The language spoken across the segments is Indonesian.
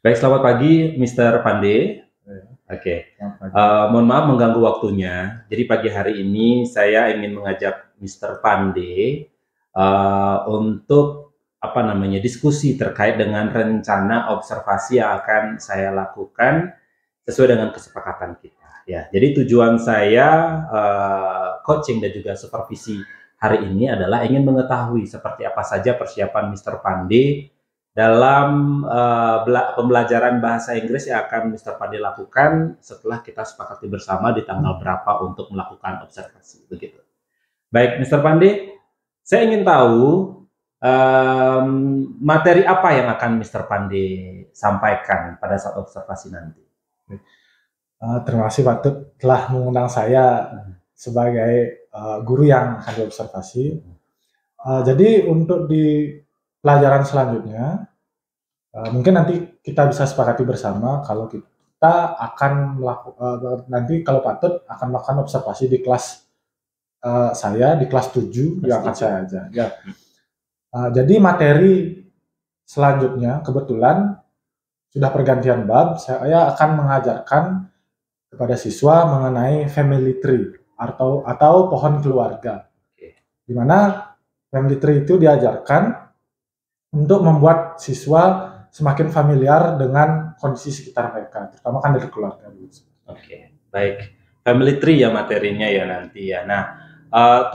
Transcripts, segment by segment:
Baik, selamat pagi, Mr. Pande. Ya, Oke, selamat pagi. mohon maaf mengganggu waktunya. Jadi pagi hari ini saya ingin mengajak Mr. Pande untuk diskusi terkait dengan rencana observasi yang akan saya lakukan sesuai dengan kesepakatan kita. Ya, jadi tujuan saya coaching dan juga supervisi hari ini adalah ingin mengetahui seperti apa saja persiapan Mr. Pande dalam pembelajaran bahasa Inggris yang akan Mr. Pande lakukan setelah kita sepakati bersama di tanggal berapa untuk melakukan observasi, begitu. Baik, Mr. Pande, saya ingin tahu materi apa yang akan Mr. Pande sampaikan pada saat observasi nanti. Terima kasih Pak Tut telah mengundang saya sebagai guru yang akan diobservasi. Jadi untuk di pelajaran selanjutnya, mungkin nanti kita bisa sepakati bersama kalau kita akan melakukan nanti kalau Pak Tut akan melakukan observasi di kelas saya di kelas 7 yang akan saya ajar. Ya. Jadi materi selanjutnya kebetulan sudah pergantian bab, saya akan mengajarkan kepada siswa mengenai family tree atau pohon keluarga. Di mana family tree itu diajarkan untuk membuat siswa semakin familiar dengan kondisi sekitar mereka, terutama kan dari keluarga. Oke, baik. Family tree ya materinya ya nanti ya. Nah,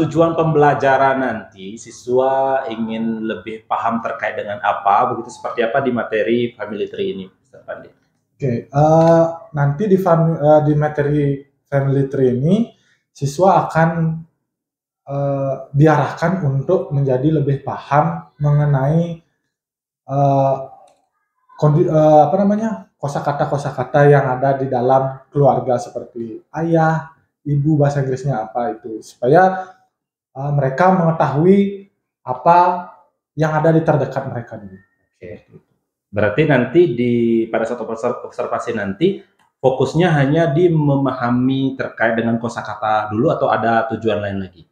tujuan pembelajaran nanti siswa ingin lebih paham terkait dengan apa, begitu seperti apa di materi family tree ini, Mr. Pandi. Oke, nanti di materi family tree ini siswa akan diarahkan untuk menjadi lebih paham mengenai kosakata yang ada di dalam keluarga seperti ayah, ibu, bahasa Inggrisnya apa itu, supaya mereka mengetahui apa yang ada di terdekat mereka dulu. Oke. Berarti nanti pada saat observasi nanti fokusnya hanya di memahami terkait dengan kosakata dulu atau ada tujuan lain lagi?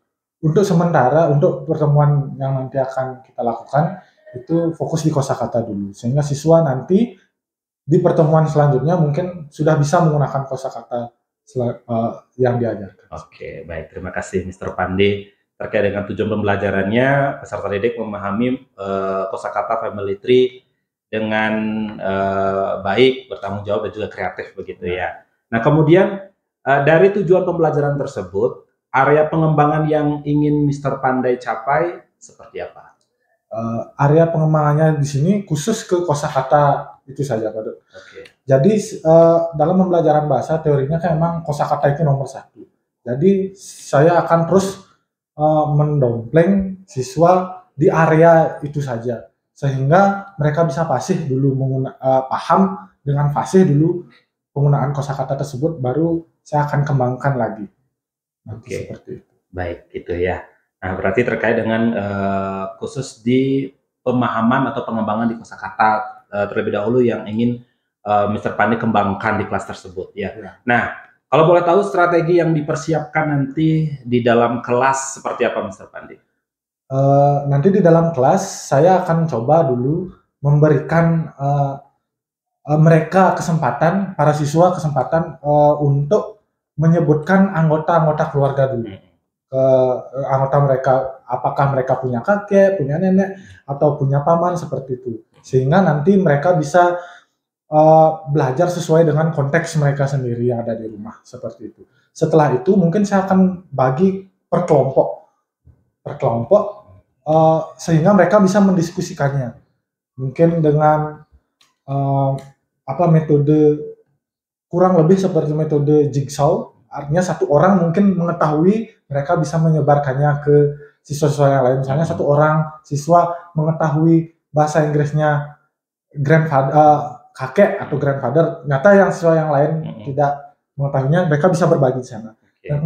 Untuk sementara, untuk pertemuan yang nanti akan kita lakukan, itu fokus di kosakata dulu. Sehingga siswa nanti di pertemuan selanjutnya mungkin sudah bisa menggunakan kosakata yang diajarkan. Oke, baik. Terima kasih Mr. Pande. Terkait dengan tujuan pembelajarannya, peserta didik memahami kosakata family tree dengan baik, bertanggung jawab dan juga kreatif begitu ya. Nah, kemudian dari tujuan pembelajaran tersebut, area pengembangan yang ingin Mr. Pandai capai seperti apa? Area pengembangannya di sini khusus ke kosakata itu saja, Pak. Oke. Jadi dalam pembelajaran bahasa teorinya kan memang kosakata itu nomor satu. Jadi saya akan terus mendompleng siswa di area itu saja, sehingga mereka bisa paham dengan fasih dulu penggunaan kosakata tersebut, baru saya akan kembangkan lagi. Oke. Seperti itu. Baik, gitu ya. Nah, berarti terkait dengan khusus di pemahaman atau pengembangan di kosakata terlebih dahulu yang ingin Mr. Pandi kembangkan di kelas tersebut ya. Nah, kalau boleh tahu strategi yang dipersiapkan nanti di dalam kelas seperti apa, Mr. Pandi? Nanti di dalam kelas saya akan coba dulu memberikan mereka kesempatan, para siswa kesempatan untuk menyebutkan anggota-anggota keluarga dulu. Anggota mereka, apakah mereka punya kakek, punya nenek, atau punya paman, seperti itu. Sehingga nanti mereka bisa belajar sesuai dengan konteks mereka sendiri yang ada di rumah, seperti itu. Setelah itu mungkin saya akan bagi per kelompok, sehingga mereka bisa mendiskusikannya. Mungkin dengan metode kurang lebih seperti metode jigsaw, artinya satu orang mungkin mengetahui, mereka bisa menyebarkannya ke siswa-siswa yang lain. Misalnya satu orang siswa mengetahui bahasa Inggrisnya kakek atau grandfather, nyata yang siswa yang lain tidak mengetahuinya, mereka bisa berbagi di sana. Dan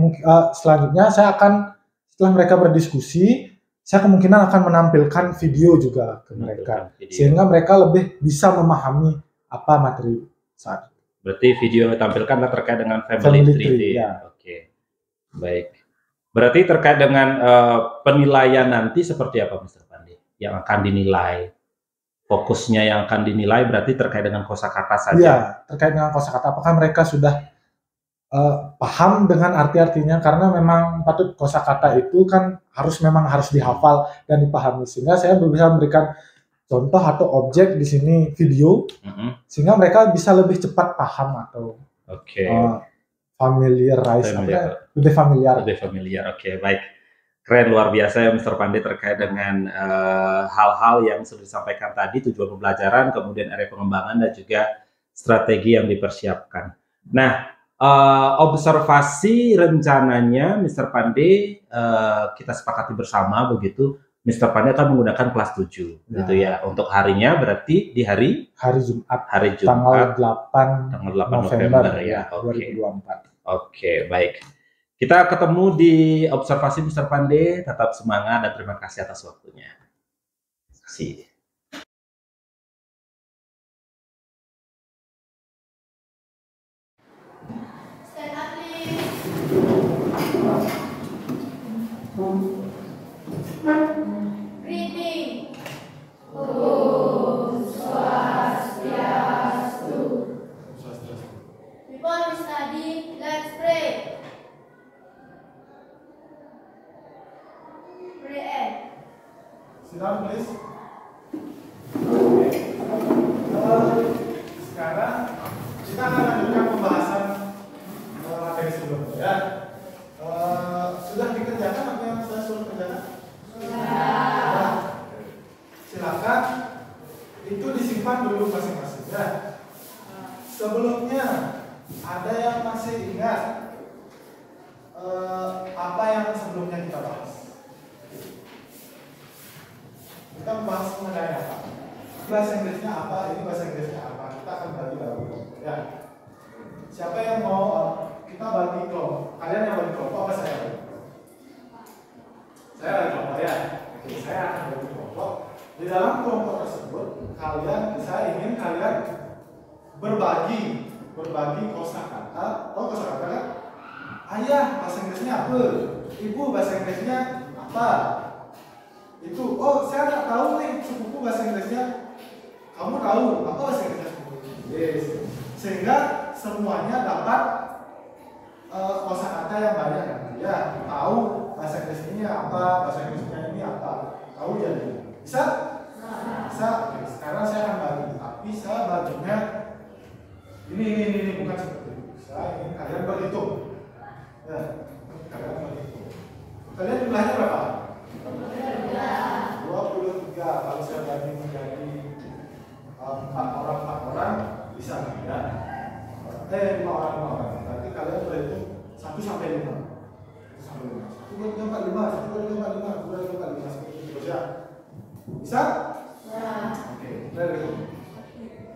selanjutnya setelah mereka berdiskusi, saya kemungkinan akan menampilkan video juga ke mereka, sehingga mereka lebih bisa memahami apa materi saat. Berarti video yang ditampilkan terkait dengan family tree. Ya. Oke, baik. Berarti terkait dengan penilaian nanti seperti apa, Mr. Pandi? Yang akan dinilai fokusnya yang akan dinilai berarti terkait dengan kosakata saja. Iya, terkait dengan kosakata. Apakah mereka sudah paham dengan arti-artinya? Karena memang patut kosakata itu kan memang harus dihafal dan dipahami. Sehingga saya bisa memberikan contoh atau objek di sini video, sehingga mereka bisa lebih cepat paham atau lebih familiar. Oke, baik. Keren, luar biasa ya Mr. Pandey terkait dengan hal-hal yang sudah disampaikan tadi, tujuan pembelajaran, kemudian area pengembangan, dan juga strategi yang dipersiapkan. Nah, observasi rencananya Mr. Pandey kita sepakati bersama begitu, Mr. Pandey akan menggunakan kelas 7 gitu ya. Untuk harinya berarti di hari Jumat tanggal 8 November ya, 2024. Oke, baik. Kita ketemu di observasi Mr. Pandey, tetap semangat dan terima kasih atas waktunya. Terima kasih. Stand up, please. Greeting. Om Swastiastu. Before we study, let's pray. Sit down, please. Sekarang kita akan lanjutkan pembahasan materi sebelumnya ya. Sudah dikerjakan apa yang saya suruh kerjakan? Sudah. Silakan itu disimpan dulu masing-masing ya. Sebelumnya ada yang masih ingat apa yang sebelumnya kita bahas? Kita membahas mengenai apa? Bahasa Inggrisnya apa? Ini bahasa Inggrisnya apa? Kita akan bagi dahulu. Ya. Siapa yang mau kita bagi kelompok? Kalian yang bagi kelompok apa saya? Saya bagi kelompok ya. Oke, saya akan bagi kelompok. Di dalam kelompok tersebut, saya ingin kalian berbagi kosakata. Oh, kosakata kan? Ayah bahasa Inggrisnya apa? Ibu bahasa Inggrisnya apa? Itu, saya nggak tahu nih sepupu bahasa Inggrisnya. Kamu tahu apa bahasa Inggrisnya sepupu? Yes. Sehingga semuanya dapat kosakata yang banyak kan? Ya, tahu bahasa Inggris ini apa, bahasa Inggrisnya ini apa. Tahu jadi. Bisa? Bisa. Oke, sekarang saya akan bagi. Tapi saya baginya ini bukan seperti itu. Saya ingin kalian berhitung. Ya, kalian berhitung. Kalian jumlahnya berapa? 23. Kalau saya bagi menjadi 4 orang bisa ya. 5 orang. Berarti kalian berhitung 1 sampai 5. 1, 2, 3, 4, 5. 1, 2, 3, 4, 5. 1, 2, 3, 4, 5. Seperti itu terus ya. Bisa? Ya. Oke, kita hitung.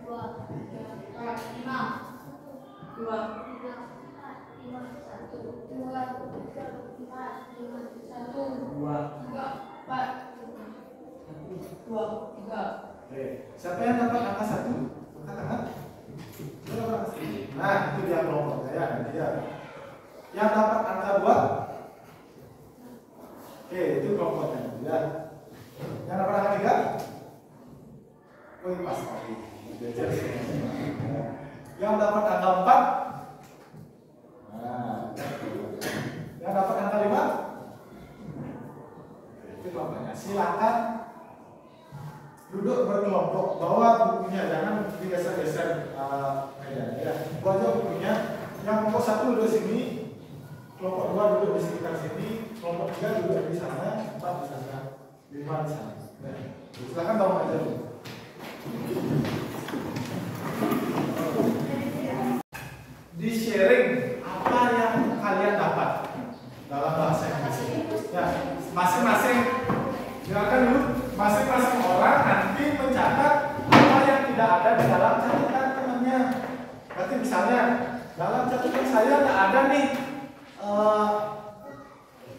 2, 3, 4, 5. 2, 3, 4, 5, 1, 2, 3, 4, 5, 1, 2, 3, 4, 2, 3. Oke, siapa yang dapat angka 1? Angkat tangan. Nah, itu dia kelompoknya ya, dia. Yang dapat angka 2? Oke, itu kelompoknya ya. Yang dapat angka 3? Oh, ini pas tadi. Yang dapat angka 4? Nah, yang dapat angka 5? Itu kelompoknya. Silakan duduk berkelompok, bawa bukunya, jangan digeser-geser mejanya ya. Bawa aja bukunya. Yang kelompok 1 duduk sini, kelompok 2 duduk di sekitar sini, kelompok 3 duduk di sana, 4 di sana, 5 di sana. Nah, silakan bawa aja dulu. Di sharing apa yang kalian dapat dalam bahasa Inggris ini. Ya, masing-masing silakan dulu. Masing-masing orang nanti mencatat apa yang tidak ada di dalam catatan temannya. Berarti misalnya dalam catatan saya nggak ada nih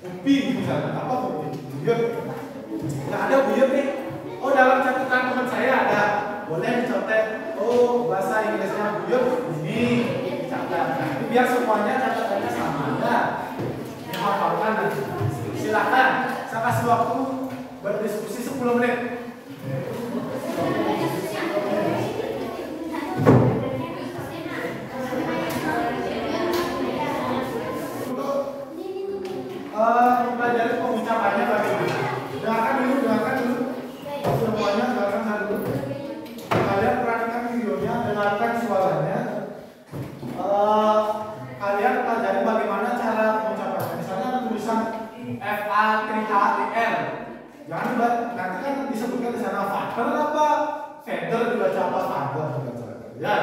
upi misalnya, apa upi? Buyut. Nggak ada buyut nih. Oh, dalam catatan teman saya ada. Boleh dicontek. Oh, bahasa Inggrisnya buyut ini dicatat. Nah, ini biar semuanya catatannya sama ya. Dihafalkan nanti. Silakan. Saya kasih waktu berdiskusi 10 menit. kenapa father dibaca apa father dibaca? Ya,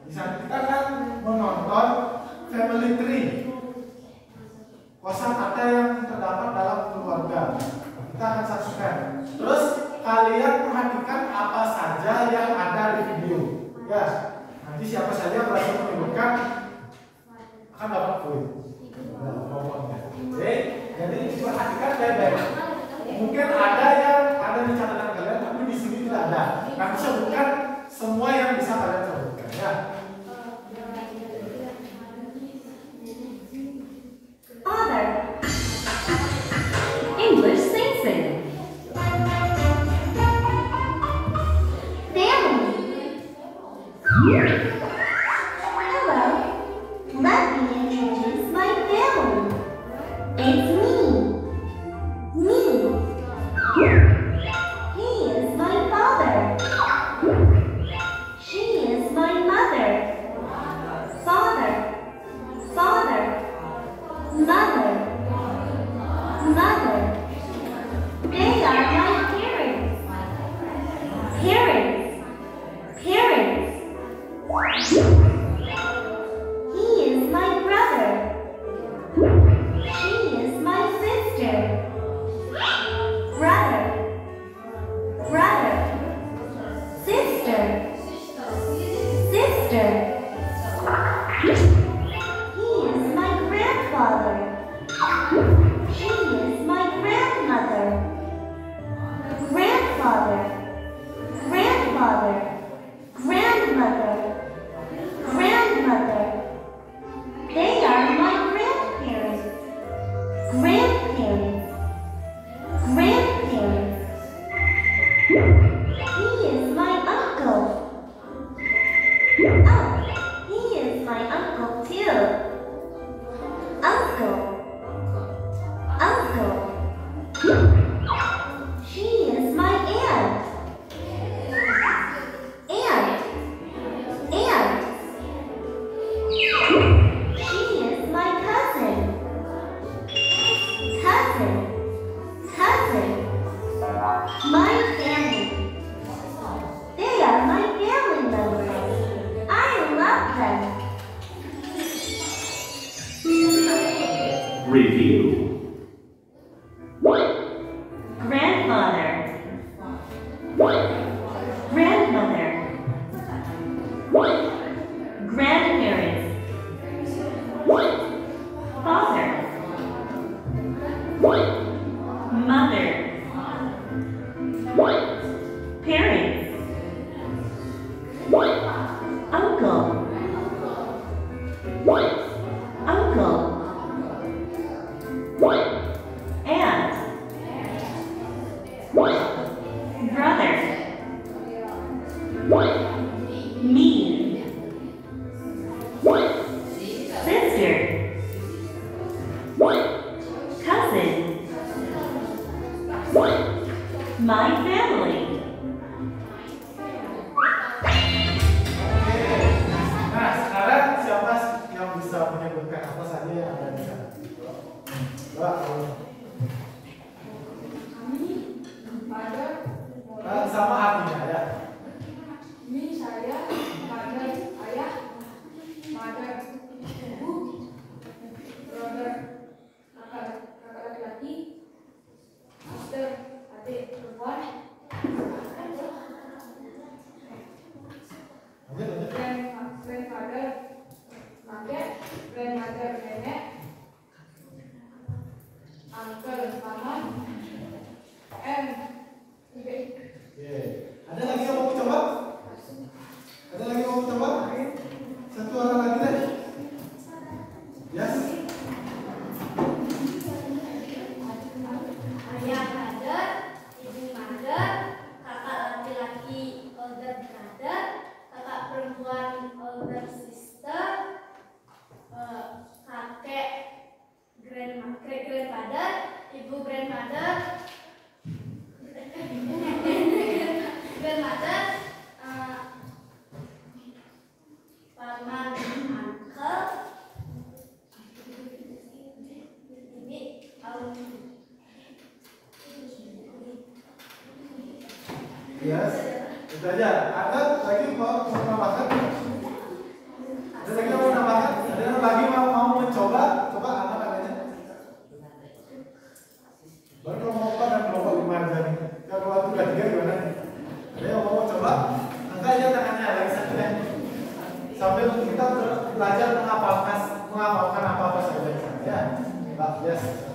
di saat kita kan menonton family tree, kosakata yang terdapat dalam keluarga. Kita akan saksikan. Terus kalian perhatikan apa saja yang ada di video. Ya, nanti siapa saja berhasil menyebutkan akan dapat poin. Oke, jadi perhatikan baik-baik. Mungkin ada yang ada di catatan kalian, tapi di sini tidak ada. Nanti sebutkan semua yang bisa kalian sebutkan. Ya. Father. English sing. Family. Hello. Let me introduce my family. It's me. He is my father. She is my mother. Father. Mother. They are my parents. He is my brother. She is my sister. Brother. Sister. He is my grandfather. She is my grandmother. Grandmother. They are my grandparents. He is my uncle. Oh, he is my uncle too. Uncle. She is my aunt. She is my cousin. My family. They are my family members. I love them. Review. Grandfather. Grandmother. Grandparents. Father. Mother. Parents. Uncle. Aunt. Brother. Me. Sister. Cousin. My family. Nah, sekarang siapa yang bisa menyebutkan apa saja yang ada di sana? Coba. Sama artinya ya. Ini saya, father, ayah, mother, ibu, brother, kakak laki-laki, sister, adik perempuan, grandfather, kakek, grandmother, nenek, uncle, paman, and Ada lagi yang mau coba? Satu orang lagi deh. Yes. ayah mother, ibu mother, kakak laki-laki older brother, kakak perempuan older sister, kakek grandfather, ibu grandmother, paman uncle, ini Yes. Itu aja. Ada lagi mau menambahkan? Ada lagi yang mau menambahkan? Ada yang lagi mau mencoba? Coba apa katanya? Baru kelompok dan kelompok 5 aja nih. Kalau waktu udah 3 gimana nih? Ada yang mau coba? Angkat aja tangannya lagi satu ya. Sambil kita belajar menghafalkan apa-apa saja ya. Mbak, yes.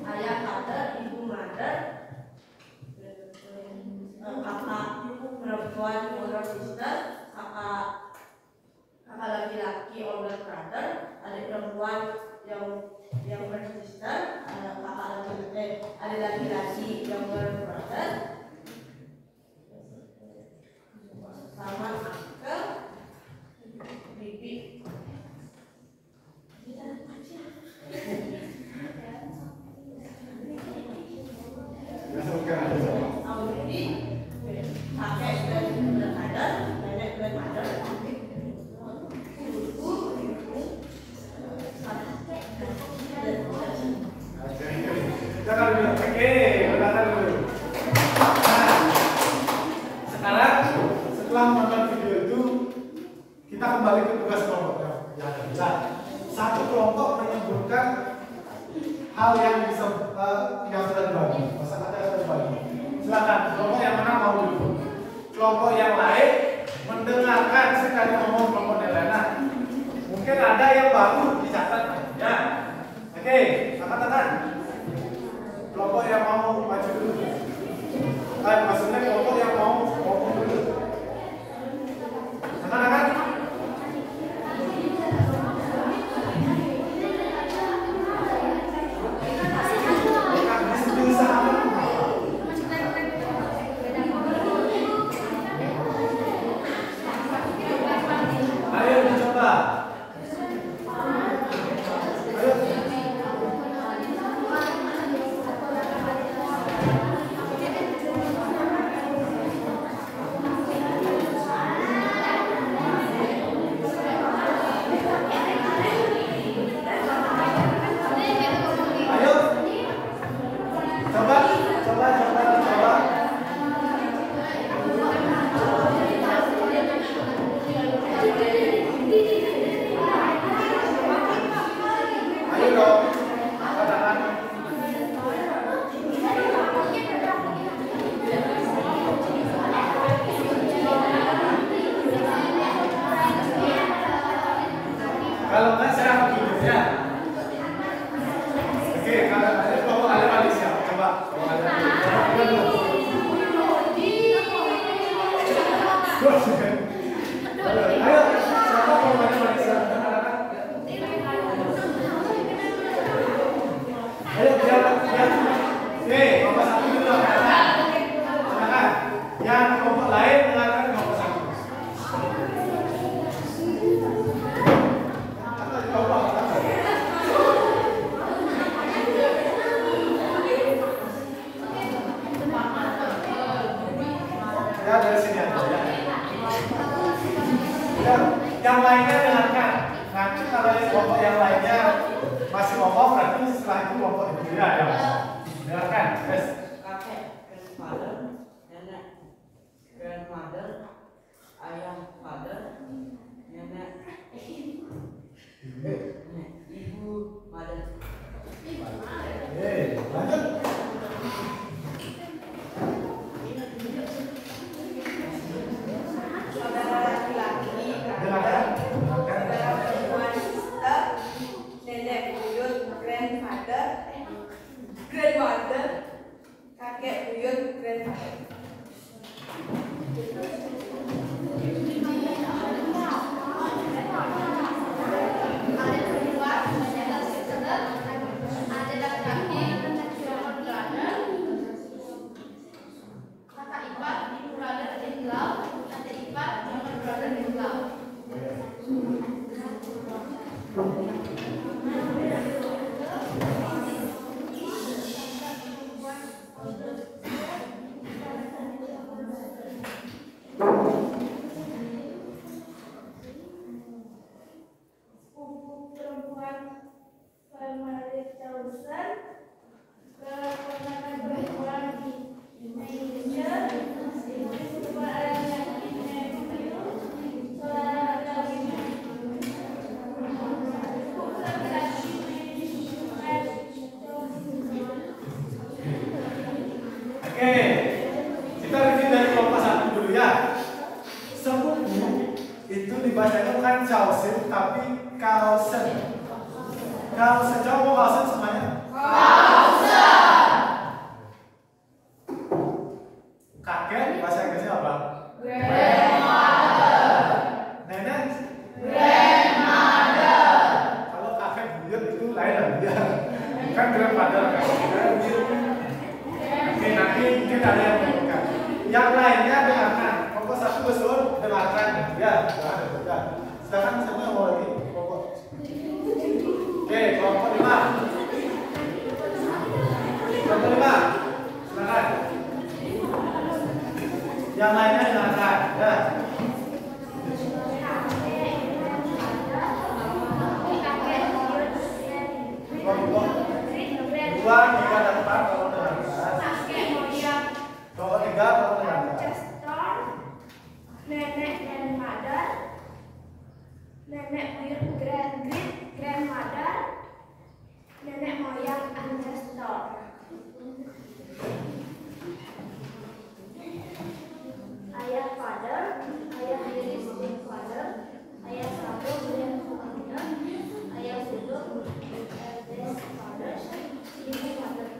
Ayah father, ibu mother, kakak perempuan older sister, kakak laki-laki older brother, adik perempuan younger sister, adik laki-laki younger brother, sama uncle, bibi. Audi, kakek grandmother, nenek grandmother, ibu, Jangan dulu. Oke, udahan dulu. Nah, sekarang setelah menonton video itu kita kembali ke tugas kelompok yang ada. Satu kelompok menyebutkan hal yang sudah dibagi. Kata yang dibagi. Silakan, kelompok yang mana mau dulu. Kelompok yang lain mendengarkan sekali ngomong kelompok yang lain. Nah, mungkin ada yang baru dicatat. Ya, oke, angkat tangan. Kelompok yang mau maju dulu. Maksudnya kelompok yang mau ngomong dulu. Angkat. Kalau nggak saya begini ya. Oke, kalau ada kelompok ada Malaysia, coba. Kalau ada ayo, siapa kelompoknya Malaysia? Ayo, biar. Oke, kelompok satu dulu. Silakan. Yang kelompok lain dengarkan kelompok satu. Ya, dari sini aja ya. Yang lainnya dengarkan. Nanti kalau kelompok yang lainnya masih ngomong, berarti setelah itu kelompok itu ya. Dengarkan, yes. Kakek, grandfather, nenek, grandmother, ayah, father, nenek, ibu, mother. Oke, lanjut. Saudara laki-laki, Dengarkan. saudara perempuan sister, nenek buyut grandfather, grandmother, kakek buyut grandfather. Sepupu perempuan Family Chosen, keponakan perempuan tapi kausen. Kausen, coba mau kausen semuanya. Kakek bahasa Inggrisnya apa? Nenek? Kalau kakek buyut itu lain lagi ya. Kan grandfather kan. Oke, nanti mungkin ada yang menentukan. Yang lainnya dengarkan. Pokok satu besul dengarkan. Ya, dengarkan. Sekarang siapa mau lagi? Pokok. Oke, kelompok 5. Kelompok 5. Silakan. Yang lainnya dengarkan. Ya. Kelompok 2, 3, dan 4 kalau dengarkan. Kelompok 3 kalau dengarkan. Nenek grandmother, nenek buyut grandmother, nenek moyang ancestor. Ayah father, ayah tiri grandfather, ayah satu grandfather, ayah sulung eldest father, ibu mother.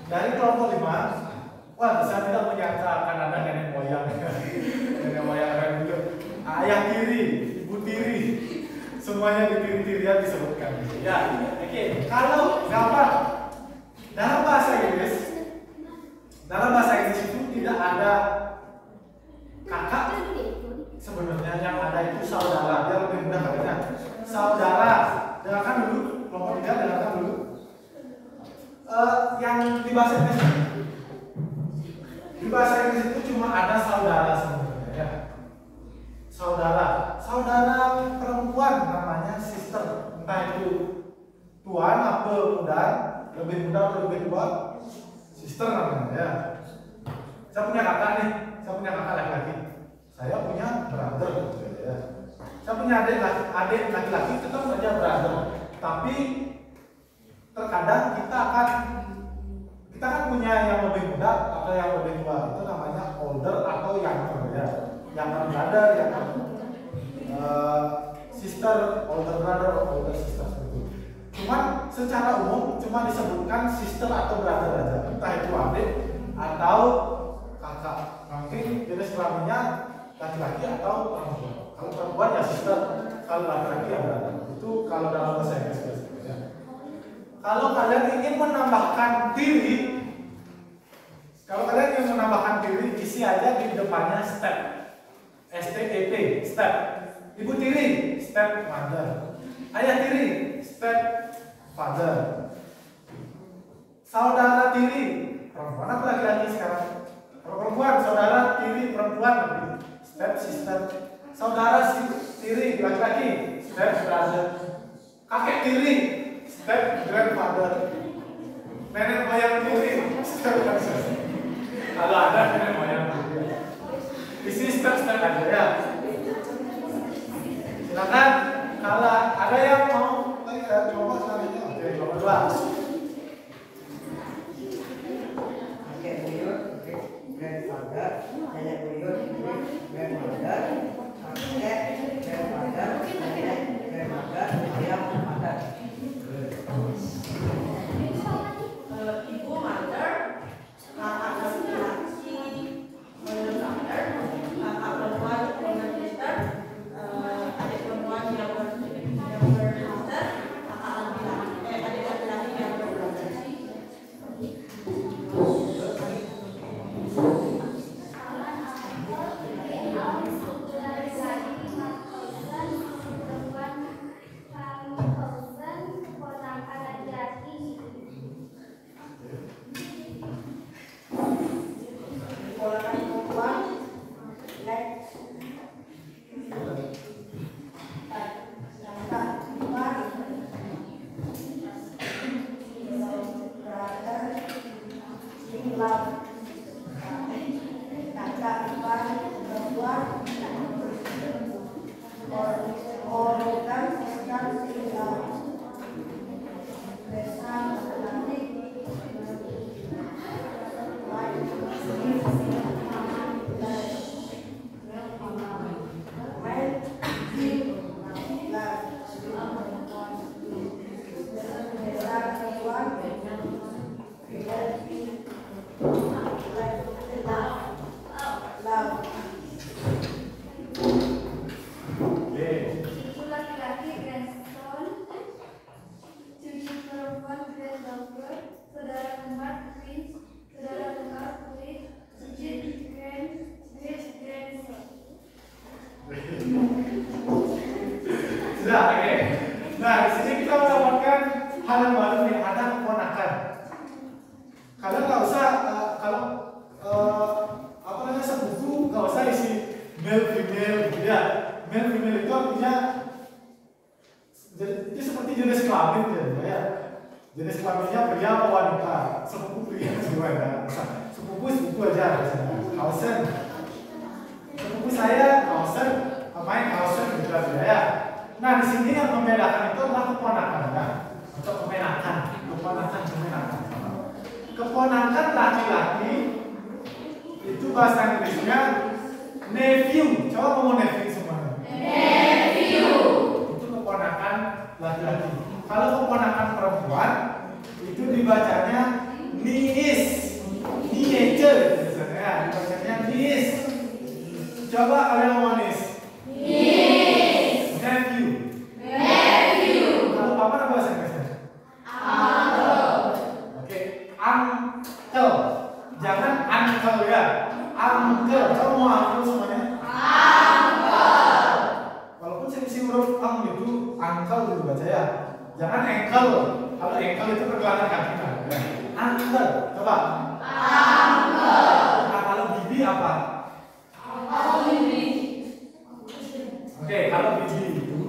Dari kelompok 5, wah saya tidak menyangka akan ada nenek moyang, nenek moyang yang dulu, ayah tiri, ibu tiri, semuanya di tiri-tirian disebutkan. Ya, oke. Kalau gampang dalam bahasa Inggris itu tidak ada kakak sebenarnya, yang ada itu saudara. Dia lebih mudah katanya. Saudara, dengarkan dulu, kelompok 3 dengarkan dulu. Yang di bahasa Inggris itu cuma ada saudara sebenarnya ya. Saudara perempuan namanya sister, entah itu tuan apa muda, lebih muda atau lebih tua, sister namanya ya. Saya punya kakak nih, saya punya kakak laki-laki, saya punya brother ya. Saya punya adik laki-laki, tetap saja brother, tapi terkadang kita kan punya yang lebih muda atau yang lebih tua, itu namanya older atau younger ya, younger brother, younger sister, older brother, older sister seperti itu. Cuman secara umum cuma disebutkan sister atau brother aja, entah itu adik atau kakak. Mungkin jenis kelaminnya laki-laki atau perempuan. Kalau perempuan ya sister, kalau laki-laki ya brother. Itu kalau dalam bahasa Inggris. Kalau kalian ingin menambahkan diri, isi aja di depannya step. STEP, step. Ibu tiri, step mother. Ayah tiri, step father. Saudara tiri, perempuan apa laki-laki sekarang? Perempuan, saudara tiri perempuan, step sister. Saudara tiri laki-laki, step brother. Kakek tiri, step grandfather. Nenek moyang tiri, step grandfather. Kalau ada nenek moyang tiri, isi step-step aja ya. Silakan, kalau ada yang mau coba selanjutnya, oke, coba. berdua. Kakek buyut, grandfather, nenek buyut, grandmother, kakek, grandfather, nenek, grandmother, ayah, mother. Ibu mother, kakak laki-laki, mother, kakak perempuan, sister, adik perempuan yang sister, kakak laki-laki, adik laki-laki yang brother. Sudah, oke. Nah, di sini kita mendapatkan hal yang baru nih, ada keponakan. Kalian nggak usah apa namanya sepupu, nggak usah isi male female gitu ya. Male female itu artinya itu seperti jenis kelamin ya. Jenis kelaminnya pria atau wanita. Sepupu pria juga ya. Sepupu aja misalnya. Kausen. Sepupu saya kausen, main kausen gitu ya. Nah, di sini yang membedakan itu adalah keponakan ya. Atau keponakan. Keponakan laki-laki itu bahasa Inggrisnya nephew. Coba ngomong nephew semuanya. Nephew. Itu keponakan laki-laki. Kalau keponakan perempuan itu dibacanya niece. Niece misalnya dibacanya niece. Coba kalian ngomong niece. Niece. Nephew. Nephew. Kalau apa nama bahasa Inggrisnya? Uncle. Oke, uncle. Jangan uncle ya. Uncle. Kamu mau uncle semuanya? Uncle. Walaupun si huruf ang itu uncle gitu baca ya. Jangan ankle. Kalau ankle itu pergelangan kaki kan. Uncle. Coba. Uncle. Nah, kalau bibi apa? Bibi. Oke, kalau bibi itu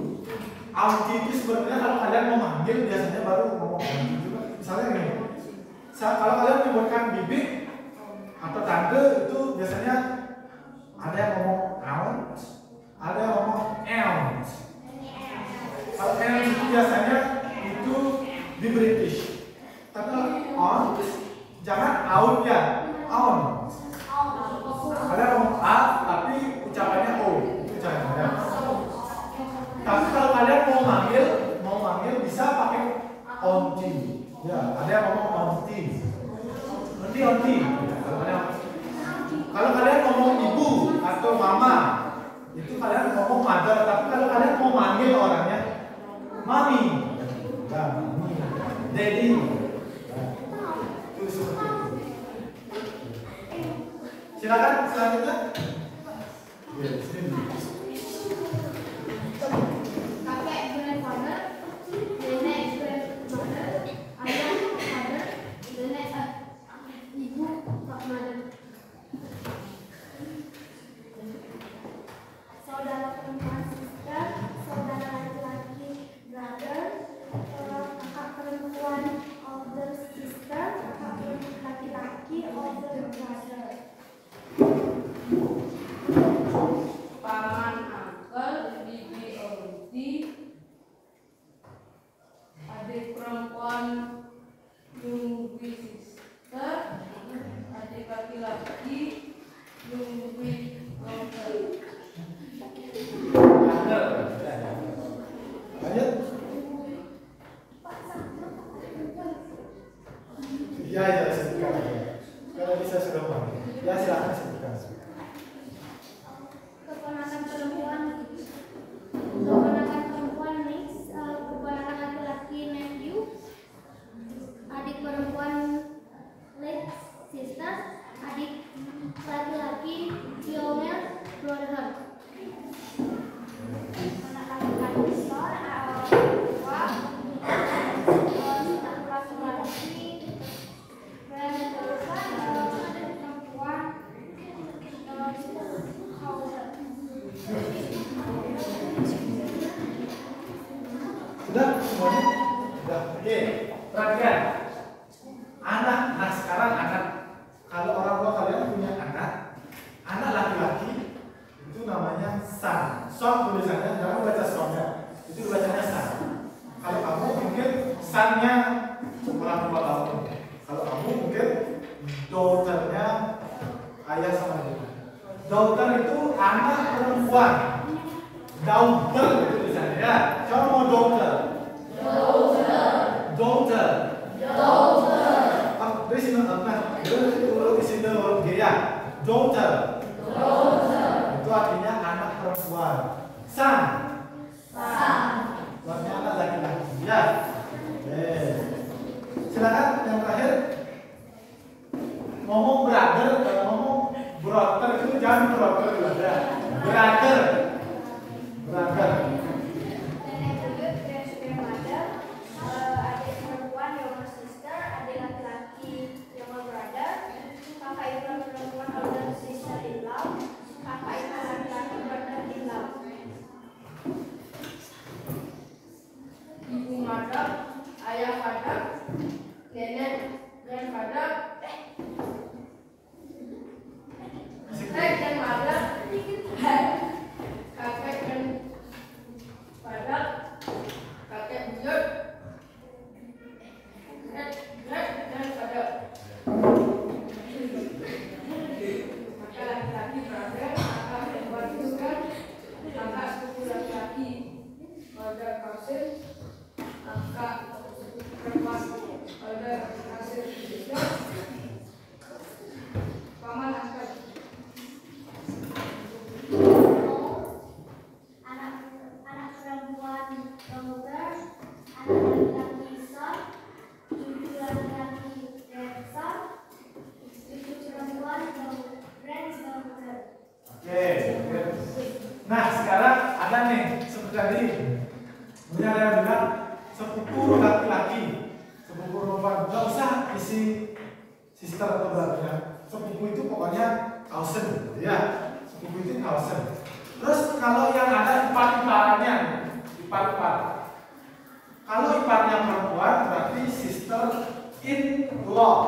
auntie itu sebenarnya kalau kalian mau manggil biasanya baru ngomong auntie juga. Misalnya nih. Kalau kalian menyebutkan bibi atau tante itu biasanya ada yang ngomong aunt, ada yang ngomong aunt. Kalau aunt itu biasanya itu di British. Tapi aunt jangan aunt ya, aunt. Ada yang ngomong a tapi ucapannya o, itu jangan. Tapi kalau kalian mau manggil bisa pakai auntie. Ya, ada yang ngomong auntie. Auntie. Kalau kalian ngomong ibu atau mama, itu kalian ngomong mother. Tapi kalau kalian mau manggil orangnya, mami, daddy, itu seperti itu. Silakan selanjutnya. Ya, sini. Kakek grandfather, nenek grandmother, ayah father, nenek ibu mother. Saudara perempuan sister, saudara laki-laki brother, kakak perempuan older sister, kakak laki-laki older brother. Paman Ya, sebutkan aja. Kalau bisa sudah panggil. Ya, silakan sebutkan. Keponakan perempuan next, keponakan laki-laki nephew, adik perempuan late sister, adik laki-laki younger brother. Anak laki-laki son, anak perempuan, anak laki-laki grandfather, adik perempuan houser. Sudah semuanya? Sudah. Oke, perhatikan. Anak, nah sekarang anak. Kalau orang tua kalian punya anak laki-laki itu namanya son. Son tulisannya jangan baca sonnya, itu bacanya son. Kalau kamu mungkin sonnya orang tua kamu. Kalau kamu mungkin daughternya ayah sama ibu. Daughter itu anak perempuan. Daughter itu tulisannya ya. Coba mau daughter. Daughter. Dari sini nah, di sini huruf G ya. Daughter. Itu artinya anak perempuan. Son. Artinya anak laki-laki. Ya. Silakan yang terakhir. Ngomong brother, kalau ngomong brother itu jangan brother ya. Brother. Nenek buyut, grandmother, adik perempuan younger sister, adik laki-laki younger brother, kakak ipar perempuan older sister in law, kakak ipar laki-laki brother in law. Ibu mother, ayah father, nenek grandfather, great grandmother, kakek grandfather, kakek buyut, great grandfather, kakak laki-laki brother, kakak perempuan sister, kakak sepupu laki-laki brother cousin, kakak perempuan brother cousin sister, paman uncle. Anak perempuan daughter, anak laki-laki son, cucu laki-laki grandson, cucu perempuan granddaughter. Oke. Nah, sekarang ada nih seperti tadi. Punya ada yang bilang sepupu laki-laki, sepupu perempuan. Gak usah isi sister atau brother. Sepupu itu pokoknya cousin, ya. Sepupu itu cousin. Terus kalau yang ada ipar-iparannya, ipar-ipar. Kalau iparnya perempuan berarti sister in law.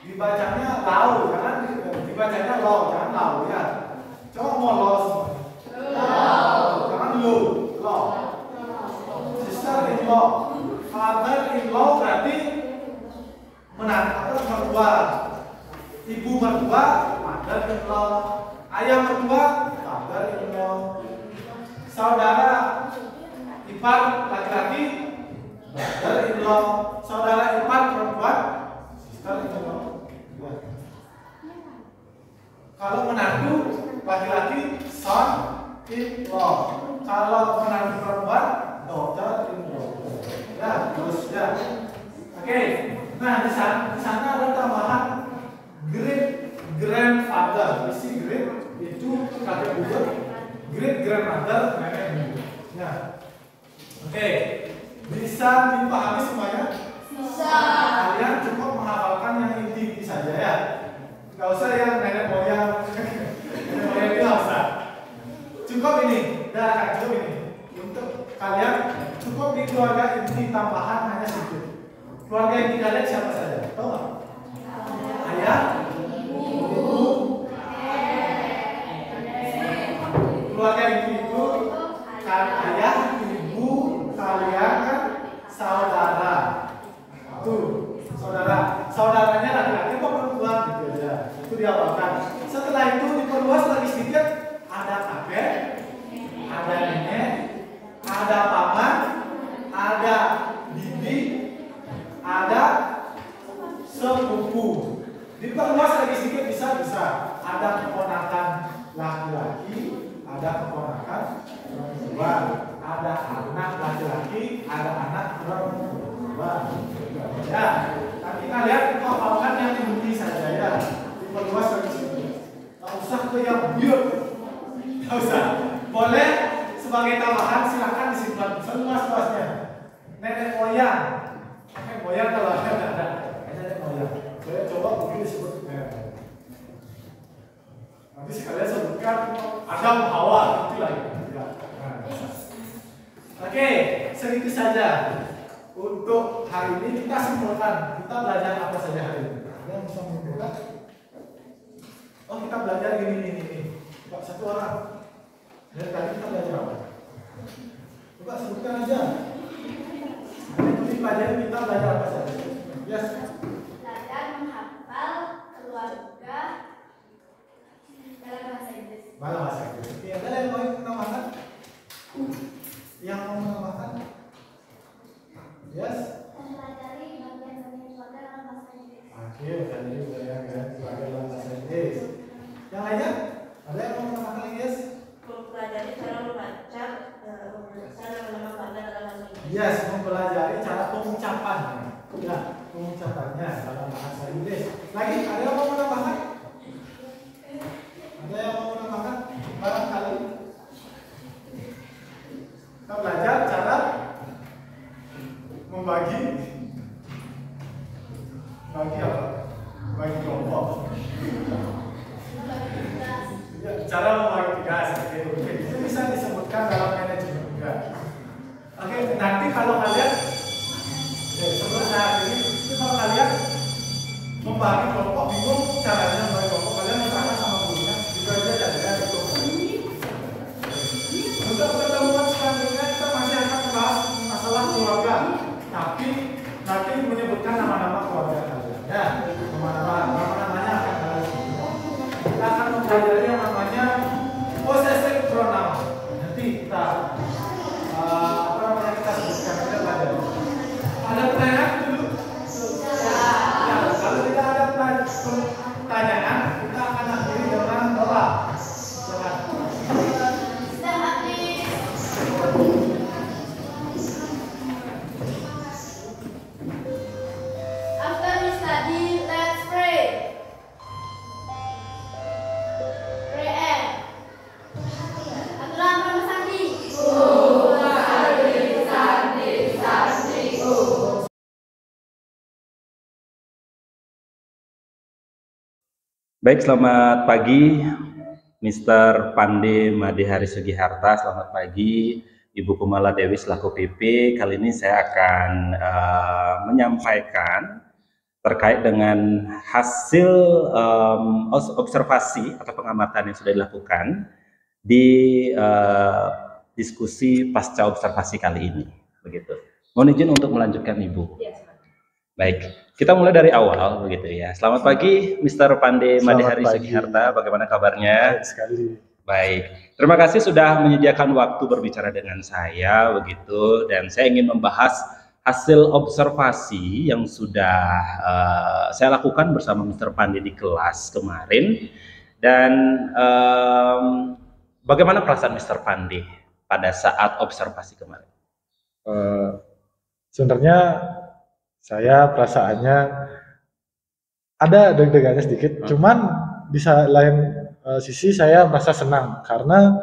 Dibacanya lau, jangan dibacanya law, jangan lau ya. Coba mau law semua. Jangan lu, law. Sister in law. Father in law berarti menantu mertua. Ibu mertua, mother in law. Ayah mertua, father in law. Saudara ipar laki-laki, brother in law. Saudara ipar perempuan, sister in law. Kalau menantu laki-laki, son in law. Kalau menantu perempuan, daughter in law. Ya, terus ya. Oke. Nah, di sana ada tambahan great grandfather. Isi great itu kakek buyut. Great grandmother nenek buyut. Ya. Oke. Bisa dipahami semuanya? Bisa. Kalian cukup menghafalkan yang inti saja ya. Gak usah yang nenek moyang. Nenek moyang itu gak usah. Cukup ini. Dah, cukup ini. Untuk kalian cukup di keluarga inti tambahan hanya sedikit. Keluarga inti kalian siapa saja? Tahu nggak? Ayah, ibu, keluarga inti itu kan ayah, ibu, kalian kan saudara. Tuh, saudara. Saudaranya laki-laki kok perempuan gitu aja. Itu diawalkan. Setelah itu diperluas lagi sedikit. Ada kakek, ada nenek, ada paman, ada bibi, ada sepupu Diperluas lagi sedikit bisa. Ada keponakan laki-laki, ada keponakan perempuan, ada anak laki-laki, ada anak perempuan. Ya, nanti kalian hafalkan yang inti saja ya. Diperluas lagi sedikit. Nggak usah ke yang biut. Nggak usah. Boleh sebagai tambahan silakan disimpan seluas-luasnya. Nenek moyang. Nenek moyang kalau ada. Nenek moyang. Saya coba mungkin disebut nenek moyang. Nanti sekalian sebutkan Adam Hawa itu lagi. Ya. Nah. Oke, segitu saja untuk hari ini. Kita simpulkan. Kita belajar apa saja hari ini? Ada yang bisa menyimpulkan? Oh, kita belajar ini. Coba satu orang. Dari tadi kita belajar apa? Coba sebutkan aja. Hari ini pelajaran kita belajar apa saja? Yes. Belajar menghafal keluarga dalam bahasa Inggris. Bahasa Inggris. Oke, ada yang mau menambahkan? Yang mau menambahkan? Yes. Mempelajari bagian-bagian keluarga dalam bahasa Inggris. Oke, tadi bagian keluarga dalam bahasa Inggris. Yang lainnya? Ada yang mau menambahkan lagi? Yes. Mempelajari cara membaca nama keluarga dalam bahasa Inggris. Yes, mempelajari cara pengucapan. Ya, pengucapannya dalam bahasa Inggris. Lagi, ada yang mau menambahkan? Ada yang mau menambahkan? Barangkali kita belajar cara membagi apa? Bagi kelompok. Ya, cara membagi tugas. Oke. Itu bisa disebutkan dalam manajemen juga. Oke, nanti kalau kalian sebelum saat ini, itu kalau kalian membagi kelompok bingung caranya membagi kelompok, kalian misalkan sama gurunya juga aja jadinya itu. Untuk pertemuan selanjutnya kita masih akan membahas masalah keluarga, tapi nanti menyebutkan nama-nama keluarga kalian. Ya, nama-namanya akan kalian sebutkan. Kita akan mempelajari yang namanya possessive pronoun. Nanti kita kita sebutkan kita belajar. Ada pertanyaan dulu? Ya, kalau tidak ada pertanyaan, kita akan akhiri dengan doa. Silakan. Sudah habis. After we study, let's pray. Pray. Aturan Brahma Sandi. Baik, selamat pagi Mr. Pande Madehari Sugiharta. Selamat pagi Ibu Kumala Dewi selaku PP. Kali ini saya akan menyampaikan terkait dengan hasil observasi atau pengamatan yang sudah dilakukan di diskusi pasca observasi kali ini. Begitu. Mohon izin untuk melanjutkan Ibu. Baik, kita mulai dari awal begitu ya. Selamat pagi Mr. Pande Madehari Sugiharta, bagaimana kabarnya? Baik sekali. Baik, terima kasih sudah menyediakan waktu berbicara dengan saya begitu, dan saya ingin membahas hasil observasi yang sudah saya lakukan bersama Mr. Pande di kelas kemarin. Dan bagaimana perasaan Mr. Pande pada saat observasi kemarin? Sebenarnya saya perasaannya ada deg-degannya sedikit, cuman di lain sisi saya merasa senang karena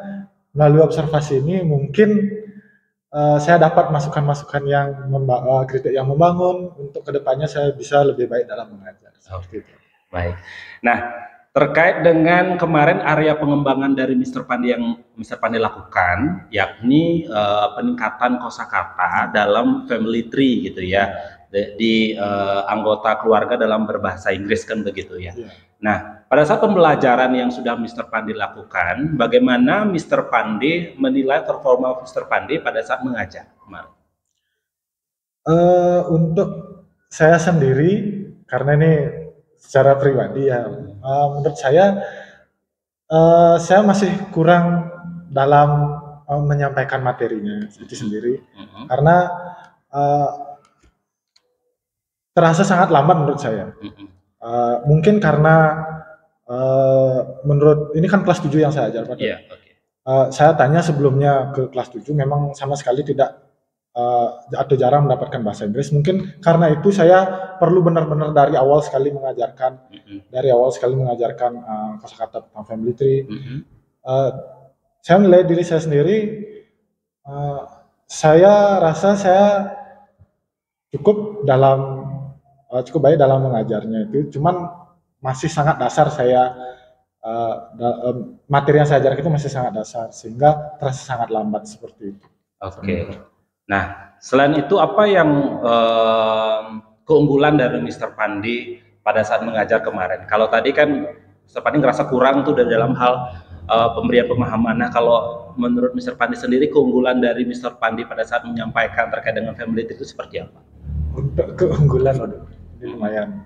melalui observasi ini mungkin saya dapat masukan-masukan yang kritik yang membangun untuk kedepannya saya bisa lebih baik dalam mengajar. Seperti itu. Baik. Nah, terkait dengan kemarin area pengembangan dari Mr. Pande yang Mr. Pande lakukan, yakni peningkatan kosakata dalam family tree gitu ya. Di anggota keluarga dalam berbahasa Inggris kan begitu ya. Nah, pada saat pembelajaran yang sudah Mr. Pande lakukan, bagaimana Mr. Pande menilai performa Mr. Pande pada saat mengajar kemarin? Untuk saya sendiri, karena ini secara pribadi ya, menurut saya masih kurang dalam menyampaikan materinya itu sendiri, karena terasa sangat lambat menurut saya. Mungkin karena menurut ini kan kelas 7 yang saya ajar, Pak. Iya, oke. Saya tanya sebelumnya ke kelas 7 memang sama sekali tidak atau jarang mendapatkan bahasa Inggris. Mungkin karena itu saya perlu benar-benar dari awal sekali mengajarkan kosakata tentang family tree. Saya menilai diri saya sendiri, saya rasa saya cukup baik dalam mengajarnya itu, cuman masih sangat dasar saya, materi yang saya ajarkan itu masih sangat dasar sehingga terasa sangat lambat seperti itu. Oke. Nah, selain itu apa yang keunggulan dari Mr. Pandi pada saat mengajar kemarin? Kalau tadi kan Mr. Pandi ngerasa kurang tuh dari dalam hal pemberian pemahaman. Nah, kalau menurut Mr. Pandi sendiri keunggulan dari Mr. Pandi pada saat menyampaikan terkait dengan family tree itu seperti apa? Untuk keunggulan, ini lumayan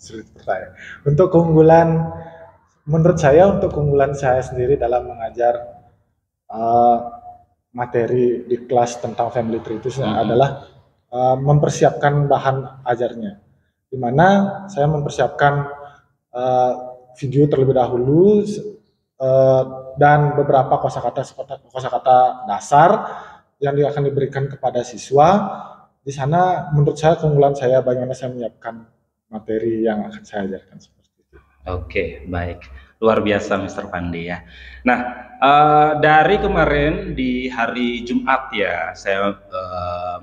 sulit pertanyaan. Untuk keunggulan, menurut saya sendiri dalam mengajar materi di kelas tentang family tree itu adalah mempersiapkan bahan ajarnya, di mana saya mempersiapkan video terlebih dahulu dan beberapa kosakata dasar yang akan diberikan kepada siswa. Di sana menurut saya keunggulan saya bagaimana saya menyiapkan materi yang akan saya ajarkan seperti itu. Oke, baik. Luar biasa Mr. Pandi ya. Nah, dari kemarin di hari Jumat ya, saya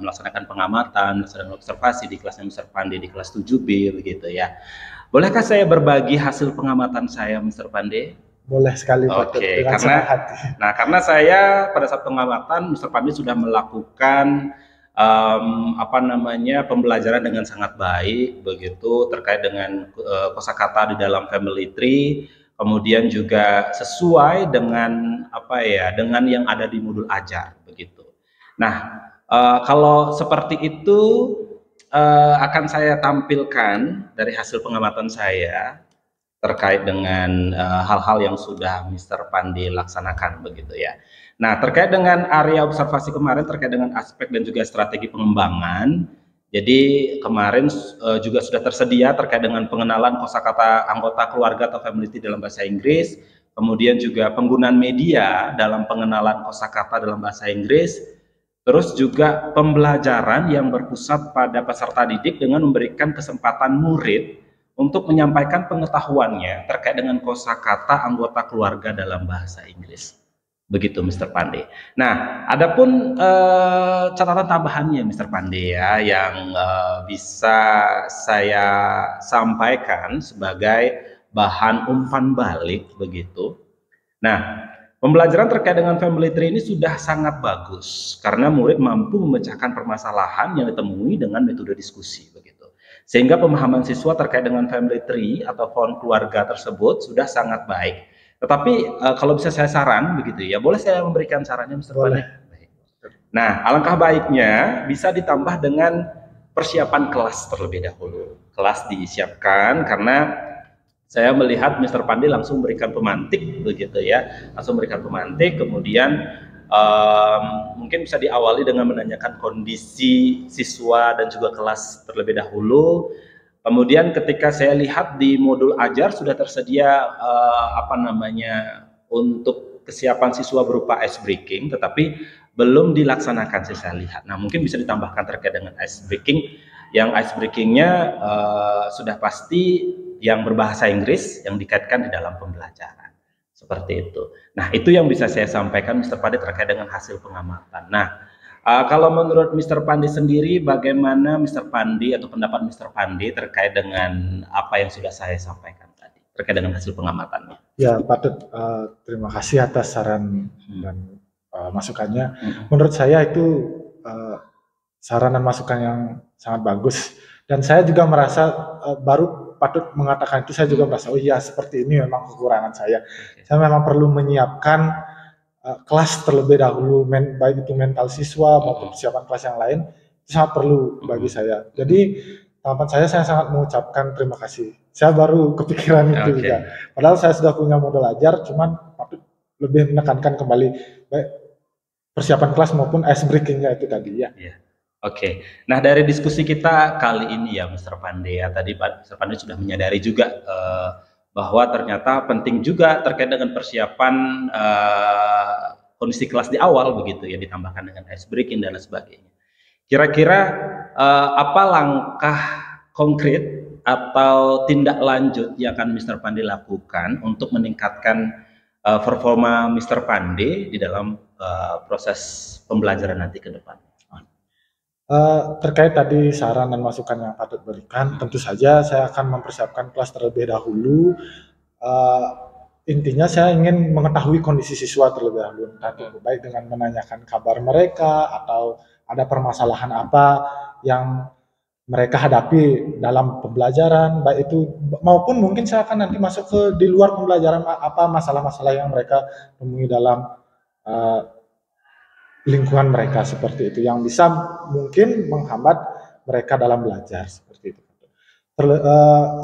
melaksanakan pengamatan, melaksanakan observasi di kelasnya Mr. Pandi di kelas 7B begitu ya. Bolehkah saya berbagi hasil pengamatan saya Mr. Pandi? Boleh sekali Pak. Oke, karena saya pada saat pengamatan Mr. Pandi sudah melakukan pembelajaran dengan sangat baik begitu terkait dengan kosakata di dalam family tree, kemudian juga sesuai dengan dengan yang ada di modul ajar begitu. Nah, kalau seperti itu akan saya tampilkan dari hasil pengamatan saya terkait dengan hal-hal yang sudah Mr. Pandi laksanakan begitu ya. Nah, terkait dengan area observasi kemarin terkait dengan aspek dan juga strategi pengembangan. Jadi kemarin juga sudah tersedia terkait dengan pengenalan kosakata anggota keluarga atau family tree dalam bahasa Inggris, kemudian juga penggunaan media dalam pengenalan kosakata dalam bahasa Inggris, terus juga pembelajaran yang berpusat pada peserta didik dengan memberikan kesempatan murid untuk menyampaikan pengetahuannya terkait dengan kosakata anggota keluarga dalam bahasa Inggris. Begitu Mr. Pandi. Nah, adapun catatan tambahannya Mr. Pandi ya yang bisa saya sampaikan sebagai bahan umpan balik begitu. Nah, pembelajaran terkait dengan family tree ini sudah sangat bagus karena murid mampu memecahkan permasalahan yang ditemui dengan metode diskusi begitu. Sehingga pemahaman siswa terkait dengan family tree atau font keluarga tersebut sudah sangat baik. Tetapi kalau bisa saya saran begitu ya, boleh saya memberikan sarannya Mr. Pandi? Nah, alangkah baiknya bisa ditambah dengan persiapan kelas terlebih dahulu. Kelas disiapkan karena saya melihat Mr. Pandi langsung berikan pemantik begitu ya, langsung berikan pemantik, kemudian mungkin bisa diawali dengan menanyakan kondisi siswa dan juga kelas terlebih dahulu. Kemudian ketika saya lihat di modul ajar sudah tersedia untuk kesiapan siswa berupa ice breaking, tetapi belum dilaksanakan saya lihat. Nah, mungkin bisa ditambahkan terkait dengan ice breaking, yang ice breakingnya sudah pasti yang berbahasa Inggris yang dikaitkan di dalam pembelajaran. Seperti itu. Nah, itu yang bisa saya sampaikan Mr. Pandi terkait dengan hasil pengamatan. Nah, kalau menurut Mr. Pandi sendiri, bagaimana Mr. Pandi atau pendapat Mr. Pandi terkait dengan apa yang sudah saya sampaikan tadi, terkait dengan hasil pengamatannya? Ya, Patut, terima kasih atas saran dan masukannya. Menurut saya itu saran dan masukan yang sangat bagus. Dan saya juga merasa, baru Patut mengatakan itu, saya juga merasa, oh iya seperti ini memang kekurangan saya. Saya memang perlu menyiapkan kelas terlebih dahulu, baik itu mental siswa maupun persiapan kelas yang lain, itu sangat perlu bagi saya. Jadi tanggapan saya sangat mengucapkan terima kasih. Saya baru kepikiran itu juga. Padahal saya sudah punya modal ajar, cuman Patut lebih menekankan kembali baik persiapan kelas maupun ice breakingnya itu tadi ya. Oke. Nah, dari diskusi kita kali ini ya, Mr. Pandey, ya, tadi Mr. Pandey sudah menyadari juga bahwa ternyata penting juga terkait dengan persiapan kondisi kelas di awal begitu ya, ditambahkan dengan ice breaking dan lain sebagainya. Kira-kira apa langkah konkret atau tindak lanjut yang akan Mr. Pandey lakukan untuk meningkatkan performa Mr. Pandey di dalam proses pembelajaran nanti ke depan? Terkait tadi saran dan masukan yang patut berikan, tentu saja saya akan mempersiapkan kelas terlebih dahulu. Intinya saya ingin mengetahui kondisi siswa terlebih dahulu, entah itu baik dengan menanyakan kabar mereka atau ada permasalahan apa yang mereka hadapi dalam pembelajaran, baik itu maupun mungkin saya akan nanti masuk ke di luar pembelajaran, apa masalah-masalah yang mereka temui dalam lingkungan mereka seperti itu yang bisa mungkin menghambat mereka dalam belajar seperti itu.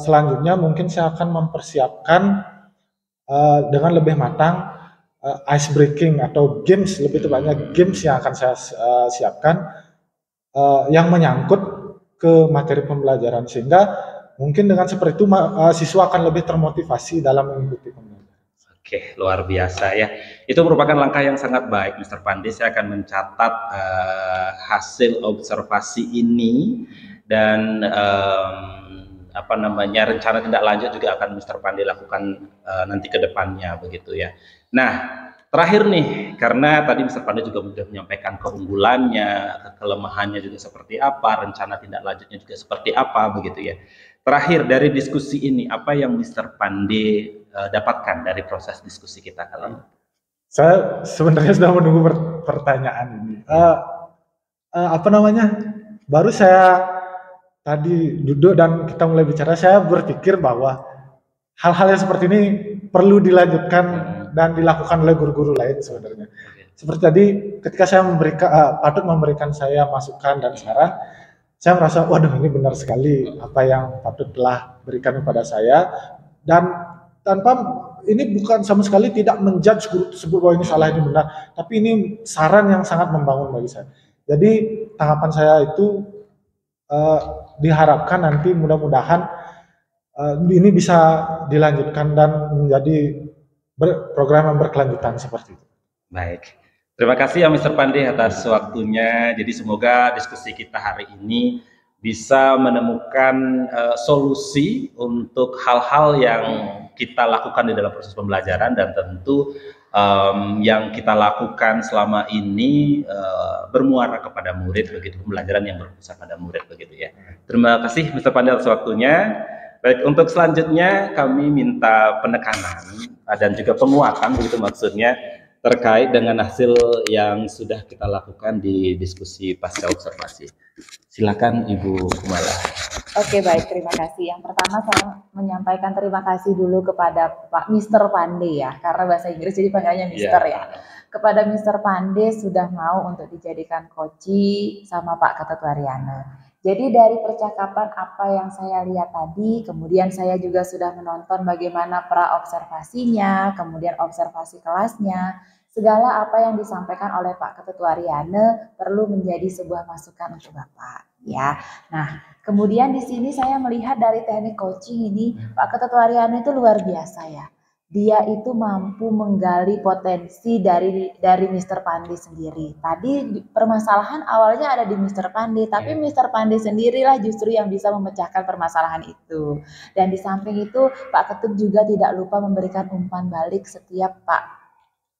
Selanjutnya mungkin saya akan mempersiapkan dengan lebih matang ice breaking atau games, lebih tepatnya games yang akan saya siapkan yang menyangkut ke materi pembelajaran, sehingga mungkin dengan seperti itu siswa akan lebih termotivasi dalam mengikuti pembelajaran. Oke, luar biasa ya. Itu merupakan langkah yang sangat baik, Mr. Pandey. Saya akan mencatat hasil observasi ini dan rencana tindak lanjut juga akan Mr. Pandey lakukan nanti ke depannya begitu ya. Nah, terakhir nih, karena tadi Mr. Pandey juga sudah menyampaikan keunggulannya, kelemahannya juga seperti apa, rencana tindak lanjutnya juga seperti apa begitu ya. Terakhir dari diskusi ini, apa yang Mr. Pandey dapatkan dari proses diskusi kita kali ini? Saya sebenarnya sudah menunggu pertanyaan ini. Baru saya tadi duduk dan kita mulai bicara, saya berpikir bahwa hal-hal yang seperti ini perlu dilanjutkan dan dilakukan oleh guru-guru lain sebenarnya. Seperti tadi ketika saya patut memberikan saya masukan dan saran, saya merasa waduh ini benar sekali apa yang patut telah berikan kepada saya, dan tanpa ini bukan sama sekali tidak menjudge guru tersebut bahwa ini salah ini benar, tapi ini saran yang sangat membangun bagi saya. Jadi tanggapan saya itu diharapkan nanti mudah-mudahan ini bisa dilanjutkan dan menjadi program yang berkelanjutan seperti itu. Baik, terima kasih ya Mr. Pandey atas waktunya. Jadi semoga diskusi kita hari ini bisa menemukan solusi untuk hal-hal yang kita lakukan di dalam proses pembelajaran, dan tentu yang kita lakukan selama ini bermuara kepada murid begitu, pembelajaran yang berpusat pada murid begitu ya. Terima kasih Mr. Pandey atas waktunya. Baik, untuk selanjutnya kami minta penekanan dan juga penguatan begitu maksudnya terkait dengan hasil yang sudah kita lakukan di diskusi pasca observasi. Silakan Ibu Kumala. Oke, baik, terima kasih. Yang pertama saya menyampaikan terima kasih dulu kepada Pak Mr. Pandey ya, karena bahasa Inggris jadi panggilnya Mr. ya. Kepada Mr. Pandey sudah mau untuk dijadikan coach sama Pak Ketut Waryana. Jadi dari percakapan apa yang saya lihat tadi, kemudian saya juga sudah menonton bagaimana pra-observasinya, kemudian observasi kelasnya, segala apa yang disampaikan oleh Pak Ketut Waryana perlu menjadi sebuah masukan untuk Bapak. Ya, nah kemudian di sini saya melihat dari teknik coaching ini Pak Ketut Waryana itu luar biasa ya. Dia itu mampu menggali potensi dari Mr. Pandey sendiri. Tadi permasalahan awalnya ada di Mr. Pandey, tapi Mr. Pandey sendirilah justru yang bisa memecahkan permasalahan itu. Dan di samping itu Pak Ketut juga tidak lupa memberikan umpan balik setiap Pak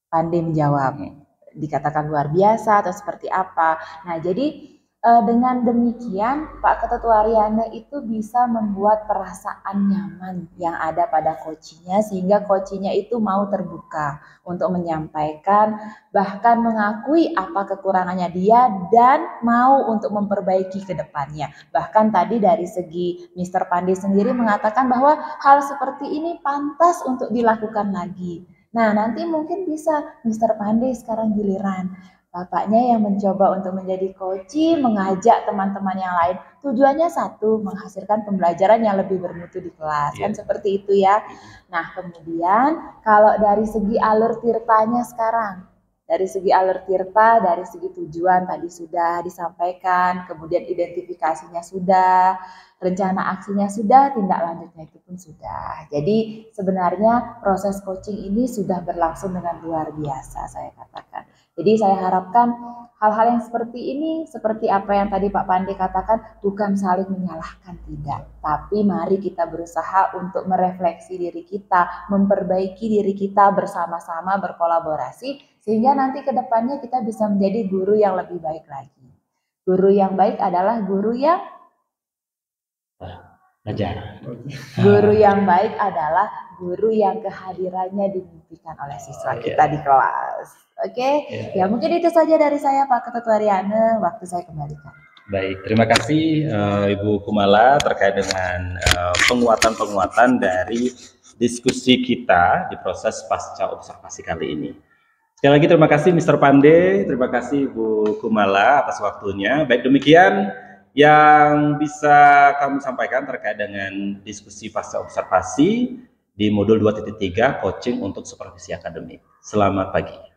Pandey menjawab. Dikatakan luar biasa atau seperti apa. Nah, jadi dengan demikian Pak Ketut Waryana itu bisa membuat perasaan nyaman yang ada pada coachnya, sehingga coachnya itu mau terbuka untuk menyampaikan, bahkan mengakui apa kekurangannya dia dan mau untuk memperbaiki ke depannya. Bahkan tadi dari segi Mr. Pandey sendiri mengatakan bahwa hal seperti ini pantas untuk dilakukan lagi. Nah, nanti mungkin bisa Mr. Pandey sekarang giliran Bapaknya yang mencoba untuk menjadi coach, mengajak teman-teman yang lain. Tujuannya satu, menghasilkan pembelajaran yang lebih bermutu di kelas. Kan seperti itu ya. Nah, kemudian kalau dari segi alur tirtanya sekarang, Dari segi alur tirta, dari segi tujuan tadi sudah disampaikan, kemudian identifikasinya sudah, rencana aksinya sudah, tindak lanjutnya itu pun sudah. Jadi sebenarnya proses coaching ini sudah berlangsung dengan luar biasa, saya katakan. Jadi saya harapkan hal-hal yang seperti ini, seperti apa yang tadi Pak Pande katakan, bukan saling menyalahkan, tidak. Tapi mari kita berusaha untuk merefleksi diri kita, memperbaiki diri kita bersama-sama, berkolaborasi, sehingga nanti ke depannya kita bisa menjadi guru yang lebih baik lagi. Guru yang baik adalah guru yang Ajar. Guru yang baik adalah guru yang kehadirannya dimimpikan oleh siswa kita di kelas. Oke, ya mungkin itu saja dari saya Pak Ketua Riane. Waktu saya kembalikan. Baik, terima kasih Ibu Kumala terkait dengan penguatan-penguatan dari diskusi kita di proses pasca observasi kali ini. Sekali lagi terima kasih Mr. Pande, terima kasih Ibu Kumala atas waktunya. Baik, demikian yang bisa kami sampaikan terkait dengan diskusi pasca observasi di modul 2.3 coaching untuk supervisi akademik. Selamat pagi.